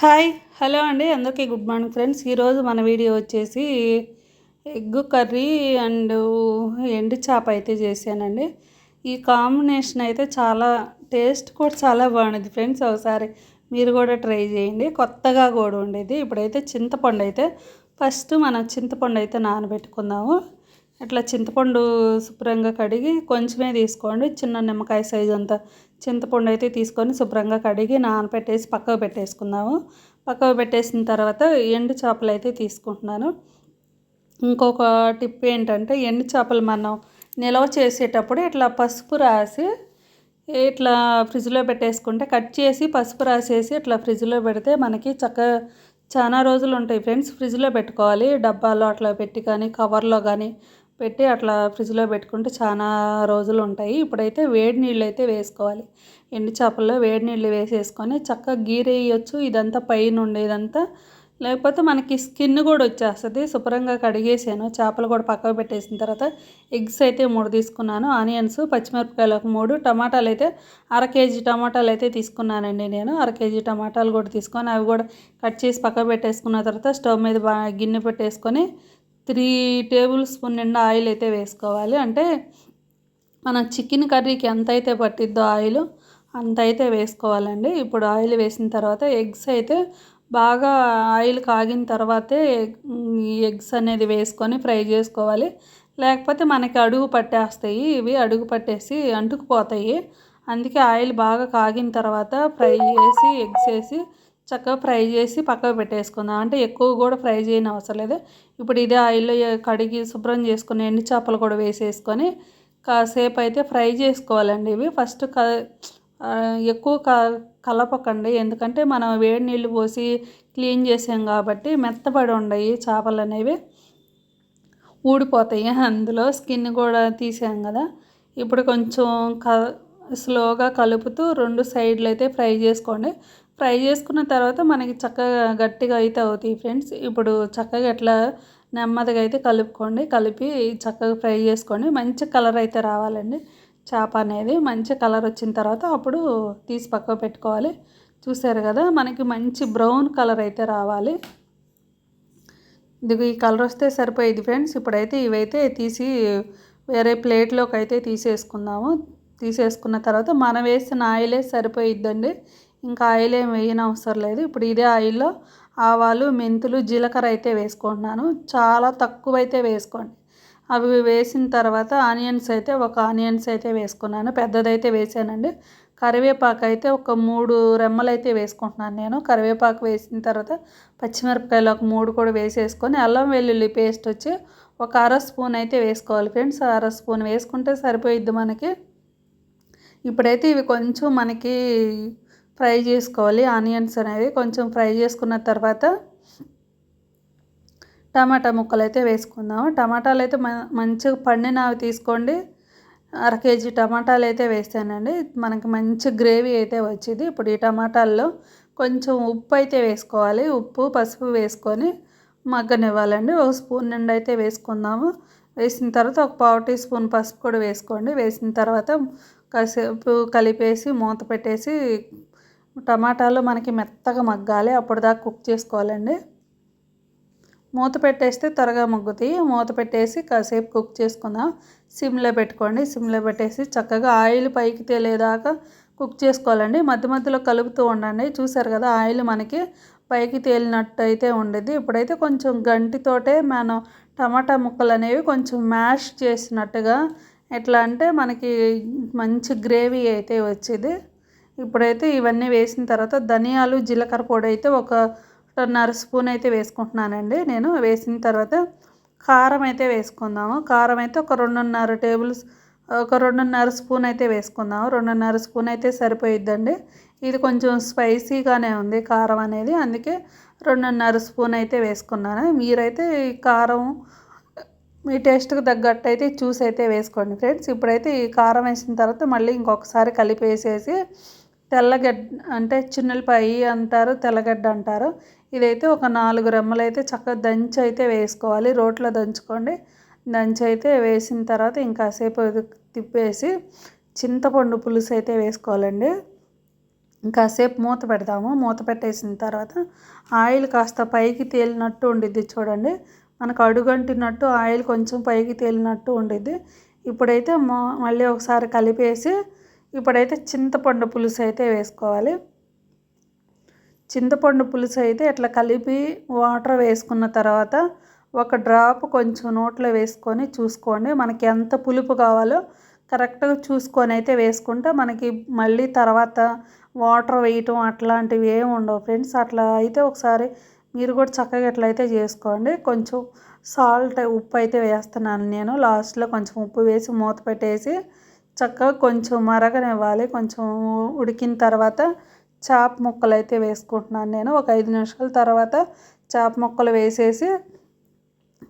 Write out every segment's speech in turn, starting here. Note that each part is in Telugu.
హాయ్ హలో అండి అందరికీ గుడ్ మార్నింగ్ ఫ్రెండ్స్. ఈరోజు మన వీడియో వచ్చేసి ఎగ్ కర్రీ అండ్ ఎండు చేప అయితే చేశానండి. ఈ కాంబినేషన్ అయితే చాలా టేస్ట్ కూడా చాలా బాగుంది ఫ్రెండ్స్. ఒకసారి మీరు కూడా ట్రై చేయండి, కొత్తగా కూడా ఉండేది. ఇప్పుడైతే చింతపండు అయితే ఫస్ట్ మనం చింతపండు అయితే నానబెట్టుకుందాము. ఇట్లా చింతపండు శుభ్రంగా కడిగి కొంచెమే తీసుకోండి, చిన్న నిమ్మకాయ సైజు అంతా చింతపండు అయితే తీసుకొని శుభ్రంగా కడిగి నానబెట్టేసి పక్కకు పెట్టేసుకుందాము. పక్కకు పెట్టేసిన తర్వాత ఎండు చేపలు అయితే తీసుకుంటున్నాను. ఇంకొక టిప్ ఏంటంటే ఎండు చేపలు మనం నిల్వ చేసేటప్పుడు ఇట్లా పసుపు రాసి ఇట్లా ఫ్రిడ్జ్లో పెట్టేసుకుంటే, కట్ చేసి పసుపు రాసేసి ఇట్లా ఫ్రిడ్జ్లో పెడితే మనకి చక్కగా చాలా రోజులు ఉంటాయి ఫ్రెండ్స్. ఫ్రిడ్జ్లో పెట్టుకోవాలి, డబ్బాలో అట్లా పెట్టి కానీ కవర్లో కానీ పెట్టి అట్లా ఫ్రిడ్జ్లో పెట్టుకుంటే చాలా రోజులు ఉంటాయి. ఇప్పుడైతే వేడి నీళ్ళు అయితే వేసుకోవాలి. ఎండు చేపల్లో వేడి నీళ్ళు వేసేసుకొని చక్కగా గీరేయచ్చు. ఇదంతా పైన ఉండేదంతా, లేకపోతే మనకి స్కిన్ కూడా వచ్చేస్తుంది. శుభ్రంగా కడిగేసాను. చేపలు కూడా పక్కకు పెట్టేసిన తర్వాత ఎగ్స్ అయితే 3 తీసుకున్నాను, ఆనియన్స్ పచ్చిమిరపకాయలు ఒక 3, టమాటాలు అయితే అర కేజీ టమాటాలు అయితే తీసుకున్నానండి. నేను అర కేజీ టమాటాలు కూడా తీసుకొని అవి కూడా కట్ చేసి పక్కకు పెట్టేసుకున్న తర్వాత స్టవ్ మీద గిన్నె పెట్టేసుకొని 3 టేబుల్ స్పూన్ నిండా ఆయిల్ అయితే వేసుకోవాలి. అంటే మన చికెన్ కర్రీకి ఎంత అయితే పట్టిద్దో ఆయిల్ అంత అయితే వేసుకోవాలండి. ఇప్పుడు ఆయిల్ వేసిన తర్వాత ఎగ్స్ అయితే బాగా ఆయిల్ కాగిన తర్వాతే ఈ ఎగ్స్ అనేది వేసుకొని ఫ్రై చేసుకోవాలి. లేకపోతే మనకి అడుగు పట్టేస్తాయి, ఇవి అడుగు పట్టేసి అంటుకుపోతాయి. అందుకే ఆయిల్ బాగా కాగిన తర్వాత ఫ్రై చేసి ఎగ్స్ వేసి చక్కగా ఫ్రై చేసి పక్కకు పెట్టేసుకుందాం. అంటే ఎక్కువ కూడా ఫ్రై చేయని అవసరం లేదు. ఇప్పుడు ఇదే ఆయిల్లో కడిగి శుభ్రం చేసుకుని ఎండు చేపలు కూడా వేసేసుకొని కాసేపు అయితే ఫ్రై చేసుకోవాలండి. ఇవి ఫస్ట్ ఎక్కువ కలపకండి, ఎందుకంటే మనం వేడి నీళ్ళు పోసి క్లీన్ చేసాం కాబట్టి మెత్తబడి ఉండయి చేపలు అనేవి, ఊడిపోతాయి. అందులో స్కిన్ కూడా తీసాం కదా. ఇప్పుడు కొంచెం స్లోగా కలుపుతూ 2 సైడ్లు అయితే ఫ్రై చేసుకోండి. ఫ్రై చేసుకున్న తర్వాత మనకి చక్కగా గట్టిగా అయితే అవుతాయి ఫ్రెండ్స్. ఇప్పుడు చక్కగా ఇట్లా నెమ్మదిగా అయితే కలుపుకోండి. కలిపి చక్కగా ఫ్రై చేసుకోండి. మంచి కలర్ అయితే రావాలండి. చేప అనేది మంచి కలర్ వచ్చిన తర్వాత అప్పుడు తీసి పక్కకు పెట్టుకోవాలి. చూసారు కదా, మనకి మంచి బ్రౌన్ కలర్ అయితే రావాలి. ఇది ఈ కలర్ వస్తే సరిపోయేది ఫ్రెండ్స్. ఇప్పుడైతే ఇవైతే తీసి వేరే ప్లేట్లోకి అయితే తీసేసుకుందాము. తీసేసుకున్న తర్వాత మనం వేసిన ఆయిలే సరిపోయిద్దండి, ఇంకా ఆయిల్ ఏం వేయనవసరం లేదు. ఇప్పుడు ఇదే ఆయిల్లో ఆవాలు, మెంతులు, జీలకర్ర అయితే వేసుకుంటున్నాను. చాలా తక్కువ అయితే వేసుకోండి. అవి వేసిన తర్వాత ఆనియన్స్ అయితే ఒక ఆనియన్స్ అయితే వేసుకున్నాను, పెద్దదైతే వేసానండి. కరివేపాకు అయితే ఒక 3 రెమ్మలు అయితే వేసుకుంటున్నాను నేను. కరివేపాకు వేసిన తర్వాత పచ్చిమిరపకాయలు ఒక 3 కూడా వేసేసుకొని అల్లం వెల్లుల్లి పేస్ట్ వచ్చి ఒక అర స్పూన్ అయితే వేసుకోవాలి ఫ్రెండ్స్. అర స్పూన్ వేసుకుంటే సరిపోయిద్ది మనకి. ఇప్పుడైతే ఇవి కొంచెం మనకి ఫ్రై చేసుకోవాలి. ఆనియన్స్ అనేవి కొంచెం ఫ్రై చేసుకున్న తర్వాత టమాటా ముక్కలు అయితే వేసుకుందాము. టమాటాలు అయితే మంచిగా పండినవి తీసుకోండి. అర కేజీ టమాటాలు అయితే వేసానండి. మనకి మంచి గ్రేవీ అయితే వచ్చింది. ఇప్పుడు ఈ టమాటాల్లో కొంచెం ఉప్పు అయితే వేసుకోవాలి. ఉప్పు పసుపు వేసుకొని మగ్గనివ్వాలండి. ఒక స్పూన్ నిండా అయితే వేసుకుందాము. వేసిన తర్వాత ఒక పావు టీ స్పూన్ పసుపు కూడా వేసుకోండి. వేసిన తర్వాత కాసేపు కలిపేసి మూత పెట్టేసి టమాటాలు మనకి మెత్తగా మగ్గాలి, అప్పుడు దాకా కుక్ చేసుకోవాలండి. మూత పెట్టేస్తే త్వరగా మగ్గుతాయి. మూత పెట్టేసి కాసేపు కుక్ చేసుకుందాం. సిమ్లో పెట్టుకోండి. సిమ్లో పెట్టేసి చక్కగా ఆయిల్ పైకి తేలేదాకా కుక్ చేసుకోవాలండి. మధ్య మధ్యలో కలుపుతూ ఉండండి. చూసారు కదా, ఆయిల్ మనకి పైకి తేలినట్టు అయితే ఉండేది. ఇప్పుడైతే కొంచెం గంటితోటే మనం టమాటా ముక్కలు అనేవి కొంచెం మ్యాష్ చేసినట్టుగా, ఎట్లా అంటే మనకి మంచి గ్రేవీ అయితే వచ్చేది. ఇప్పుడైతే ఇవన్నీ వేసిన తర్వాత ధనియాలు, జీలకర్ర పొడి అయితే ఒక 1.5 స్పూన్ అయితే వేసుకుంటున్నానండి నేను. వేసిన తర్వాత కారం అయితే వేసుకుందాము. కారం అయితే ఒక 2.5 స్పూన్ అయితే వేసుకుందాము. 2.5 స్పూన్ అయితే సరిపోయిద్దండి. ఇది కొంచెం స్పైసీగానే ఉంది కారం అనేది, అందుకే 2.5 స్పూన్ అయితే వేసుకున్నాను. మీరైతే ఈ కారం మీ టేస్ట్కి తగ్గట్టు అయితే చూసి అయితే వేసుకోండి ఫ్రెండ్స్. ఇప్పుడైతే ఈ కారం వేసిన తర్వాత మళ్ళీ ఇంకొకసారి కలిపేసేసి తెల్లగడ్డ అంటే చిన్నులపాయ అంటారు, తెల్లగడ్డ అంటారు. ఇదైతే ఒక 4 రెమ్మలు అయితే చక్కగా దంచి అయితే వేసుకోవాలి. రోట్లో దంచుకోండి. దంచి అయితే వేసిన తర్వాత ఇంకాసేపు తిప్పేసి చింతపండు పులుసు అయితే వేసుకోవాలండి. కాసేపు మూత పెడదాము. మూత పెట్టేసిన తర్వాత ఆయిల్ కాస్త పైకి తేలినట్టు ఉండిద్ది చూడండి. మనకు అడుగంటినట్టు ఆయిల్ కొంచెం పైకి తేలినట్టు ఉండిద్ది. ఇప్పుడైతే మళ్ళీ ఒకసారి కలిపేసి ఇప్పుడైతే చింతపండు పులుసు అయితే వేసుకోవాలి. చింతపండు పులుసు అయితే ఇట్లా కలిపి వాటర్ వేసుకున్న తర్వాత ఒక డ్రాప్ కొంచెం నోట్లో వేసుకొని చూసుకోండి. మనకి ఎంత పులుపు కావాలో కరెక్ట్గా చూసుకొని అయితే వేసుకుంటే మనకి మళ్ళీ తర్వాత వాటర్ వేయటం అట్లాంటివి ఏమి ఉండవు ఫ్రెండ్స్. అట్లా అయితే ఒకసారి మీరు కూడా చక్కగా ఎట్లయితే చేసుకోండి. కొంచెం సాల్ట్ ఉప్పు అయితే వేస్తున్నాను నేను. లాస్ట్లో కొంచెం ఉప్పు వేసి మూత పెట్టేసి చక్కగా కొంచెం మరగనివ్వాలి. కొంచెం ఉడికిన తర్వాత చేప ముక్కలు అయితే వేసుకుంటున్నాను నేను. ఒక 5 నిమిషాల తర్వాత చేప ముక్కలు వేసేసి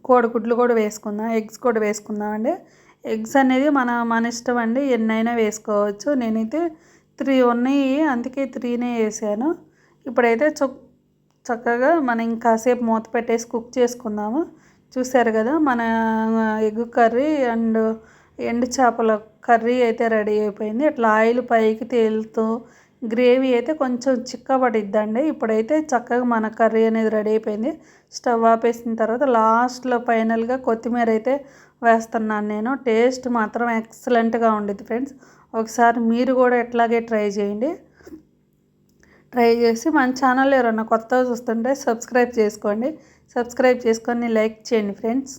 కోడిగుడ్లు కూడా వేసుకుందాం, ఎగ్స్ కూడా వేసుకుందామండి. ఎగ్స్ అనేది మన ఇష్టం అండి, ఎన్నైనా వేసుకోవచ్చు. నేనైతే 3 ఉన్నాయి, అందుకే 3నే వేసాను. ఇప్పుడైతే చక్కగా మనం ఇంకాసేపు మూత పెట్టేసి కుక్ చేసుకుందాము. చూసారు కదా, మన ఎగ్ కర్రీ అండ్ ఎండు చేపల కర్రీ అయితే రెడీ అయిపోయింది. ఇట్లా ఆయిల్ పైకి తేలుతూ గ్రేవీ అయితే కొంచెం చిక్కబడిద్దండి. ఇప్పుడైతే చక్కగా మన కర్రీ అనేది రెడీ అయిపోయింది. స్టవ్ ఆపేసిన తర్వాత లాస్ట్లో ఫైనల్గా కొత్తిమీర అయితే వేస్తున్నాను నేను. టేస్ట్ మాత్రం ఎక్సలెంట్గా ఉండిద్ది ఫ్రెండ్స్. ఒకసారి మీరు కూడా ఎట్లాగే ట్రై చేయండి. ట్రై చేసి మన ఛానల్ ఎవరన్నా కొత్తగా చూస్తుంటే సబ్స్క్రైబ్ చేసుకోండి. సబ్స్క్రైబ్ చేసుకొని లైక్ చేయండి ఫ్రెండ్స్.